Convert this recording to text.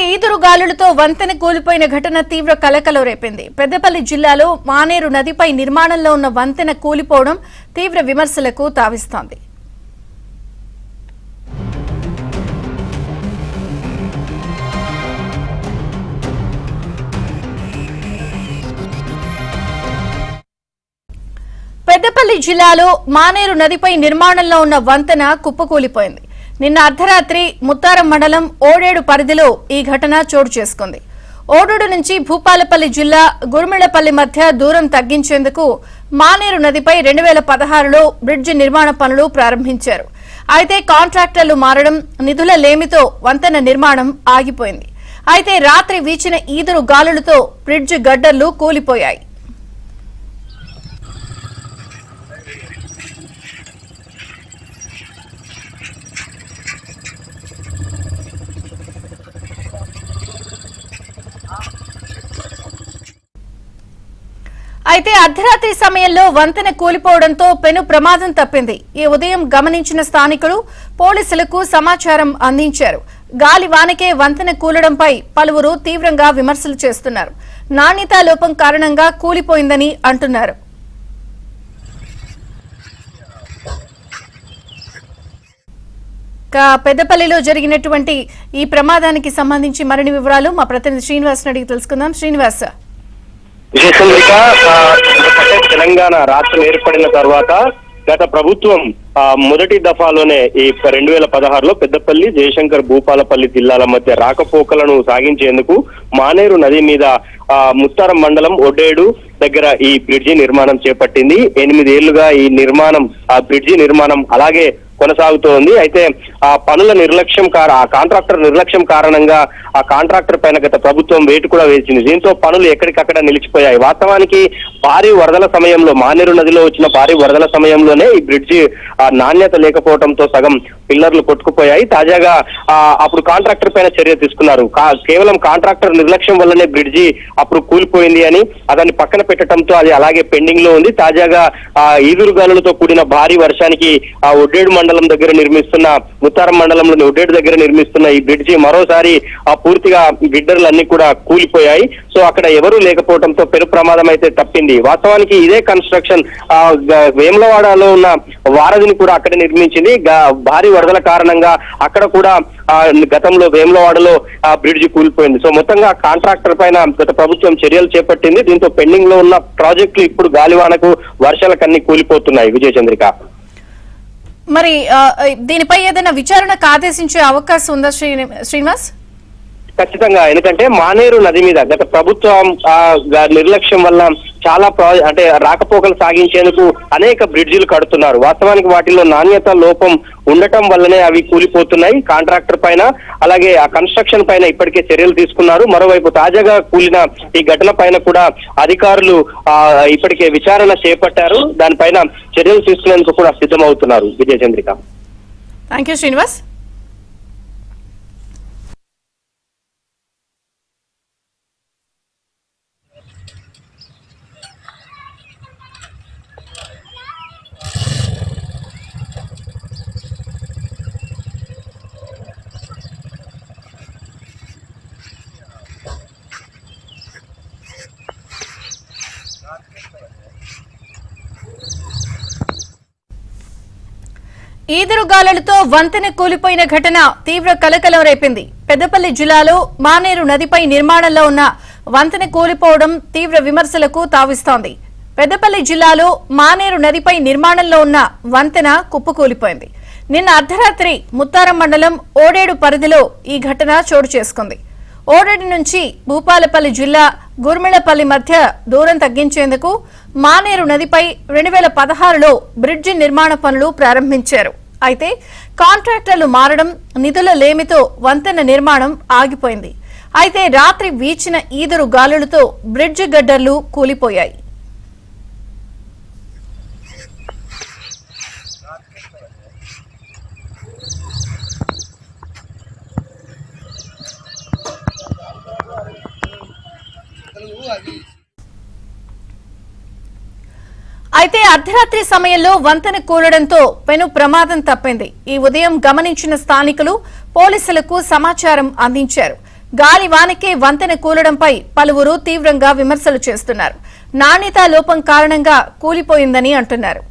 ఈదురు గాలులతో వంతెన కూలిపోయిన ఘటన తీవ్ర కలకలం రేపింది. పెద్దపల్లి జిల్లాలో మానేరు నదిపై నిర్మాణంలో ఉన్న వంతెన కూలిపోవడం తీవ్ర విమర్శలకు తావిస్తోంది. పెద్దపల్లి జిల్లాలో మానేరు నదిపై నిర్మాణంలో ఉన్న వంతెన కుప్పకూలిపోయింది. నిన్న అర్ధరాత్రి ముత్తారం మండలం ఓడేడు పరిధిలో ఈ ఘటన చోటు చేసుకుంది. ఓడేడు నుంచి భూపాలపల్లి జిల్లా గుర్మిళ్లపల్లి మధ్య దూరం తగ్గించేందుకు మానేరు నదిపై 2016లో బ్రిడ్జి నిర్మాణ పనులు ప్రారంభించారు. అయితే కాంట్రాక్టర్లు మారడం, నిధుల లేమితో వంతెన నిర్మాణం ఆగిపోయింది. అయితే రాత్రి వీచిన ఈదురు గాలులతో బ్రిడ్జి గడ్డర్లు కూలిపోయాయి. అయితే అర్ధరాత్రి సమయంలో వంతెన కూలిపోవడంతో పెను ప్రమాదం తప్పింది. ఈ ఉదయం గమనించిన స్థానికులు పోలీసులకు సమాచారం అందించారు. గాలి వానకే వంతెన కూలడంపై పలువురు తీవ్రంగా విమర్శలు చేస్తున్నారు. నాణ్యతా లోపం కారణంగా కూలిపోయిందని అంటున్నారు. పెద్దపల్లిలో జరిగినటువంటి ఈ ప్రమాదానికి సంబంధించి మరిన్ని వివరాలు మా ప్రతినిధి శ్రీనివాస్ అడిగి తెలుసుకుందాం. శ్రీనివాస్, తెలంగాణ రాష్ట్రం ఏర్పడిన తర్వాత గత ప్రభుత్వం మొదటి దఫాలోనే ఈ 2016లో పెద్దపల్లి, జయశంకర్, భూపాలపల్లి జిల్లాల మధ్య రాకపోకలను సాగించేందుకు మానేరు నది మీద ముత్తారం మండలం ఒడ్డేడు దగ్గర ఈ బ్రిడ్జి నిర్మాణం చేపట్టింది. 8 ఏళ్లుగా ఈ బ్రిడ్జి నిర్మాణం అలాగే కొనసాగుతోంది. అయితే ఆ పనుల నిర్లక్ష్యం కాంట్రాక్టర్ నిర్లక్ష్యం కారణంగా ఆ కాంట్రాక్టర్ పైన గత ప్రభుత్వం వేటు కూడా వేసింది. దీంతో పనులు ఎక్కడికక్కడ నిలిచిపోయాయి. వాస్తవానికి భారీ వరదల సమయంలో, మానేరు నదిలో వచ్చిన భారీ వరదల సమయంలోనే ఈ బ్రిడ్జి నాణ్యత లేకపోవడంతో సగం పిల్లర్లు కొట్టుకుపోయాయి. తాజాగా అప్పుడు కాంట్రాక్టర్ పైన చర్య తీసుకున్నారు. కేవలం కాంట్రాక్టర్ నిర్లక్ష్యం వల్లనే బ్రిడ్జి అప్పుడు కూలిపోయింది అని దాన్ని పక్కన పెట్టడంతో అది అలాగే పెండింగ్ లో ఉంది. తాజాగా ఈదురుగాలులతో కూడిన భారీ వర్షానికి ఒడ్డేడు మండలం దగ్గర నిర్మిస్తున్న, ముత్తారం మండలంలోని ఒడ్డేడు దగ్గర నిర్మిస్తున్న ఈ బ్రిడ్జి మరోసారి పూర్తిగా గిడ్డర్లన్నీ కూడా కూలిపోయాయి. సో అక్కడ ఎవరూ లేకపోవడంతో పెను ప్రమాదం అయితే తప్పింది. వాస్తవానికి ఇదే కన్స్ట్రక్షన్ వేములవాడలో ఉన్న వారధిని కూడా అక్కడ నిర్మించింది. భారీ వరదల కారణంగా అక్కడ కూడా గతంలో వేములవాడలో బ్రిడ్జి కూలిపోయింది. సో మొత్తంగా కాంట్రాక్టర్ పైన గత ప్రభుత్వం చర్యలు చేపట్టింది. దీంతో పెండింగ్ లో ఉన్న ప్రాజెక్టులు ఇప్పుడు గాలివానకు వర్షాలకన్నీ కూలిపోతున్నాయి. విజయచంద్రిక, మరి దీనిపై ఏదైనా విచారణకు ఆదేశించే అవకాశం ఉందా శ్రీనివాస్? ఖచ్చితంగా. ఎందుకంటే మానేరు నది మీద గత ప్రభుత్వం నిర్లక్ష్యం వల్ల చాలా రాకపోకలు సాగించేందుకు అనేక బ్రిడ్జిలు కడుతున్నారు. వాస్తవానికి వాటిలో నాణ్యత లోపం ఉండటం వల్లనే అవి కూలిపోతున్నాయి. కాంట్రాక్టర్ పైన అలాగే ఆ కన్స్ట్రక్షన్ పైన ఇప్పటికే చర్యలు తీసుకున్నారు. మరోవైపు తాజాగా కూలిన ఈ ఘటన పైన కూడా అధికారులు ఇప్పటికే విచారణ చేపట్టారు. దానిపైన చర్యలు తీసుకునేందుకు కూడా సిద్ధమవుతున్నారు. Vijayachandrika, thank you Srinivas. ఈదురుగాలులతో వంతెన కూలిపోయిన ఘటన తీవ్ర కలకలం రేపింది. పెద్దపల్లి జిల్లాలో మానేరు నదిపై నిర్మాణంలో ఉన్న వంతెన కూలిపోవడం తీవ్ర విమర్శలకు తావిస్తోంది. పెద్దపల్లి జిల్లాలో మానేరు నదిపై నిర్మాణంలో ఉన్న వంతెన కుప్పకూలిపోయింది. నిన్న అర్ధరాత్రి ముత్తారం మండలం ఓడేడు పరిధిలో ఈ ఘటన చోటు చేసుకుంది. ఓడేడు నుంచి భూపాలపల్లి జిల్లా గుర్మిళ్లపల్లి మధ్య దూరం తగ్గించేందుకు మానేరు నదిపై 2016లో బ్రిడ్జి నిర్మాణ పనులు ప్రారంభించారు. అయితే కాంట్రాక్టర్లు మారడం, నిధుల లేమితో వంతెన నిర్మాణం ఆగిపోయింది. అయితే రాత్రి వీచిన ఈదురు గాలులతో బ్రిడ్జి గడ్డర్లు కూలిపోయాయి. అయితే అర్ధరాత్రి సమయంలో వంతెన కూలడంతో పెను ప్రమాదం తప్పింది. ఈ ఉదయం గమనించిన స్థానికులు పోలీసులకు సమాచారం అందించారు. గాలి వానకే వంతెన కూలడంపై పలువురు తీవ్రంగా విమర్శలు చేస్తున్నారు. నాణ్యతా లోపం కారణంగా కూలిపోయిందని అంటున్నారు.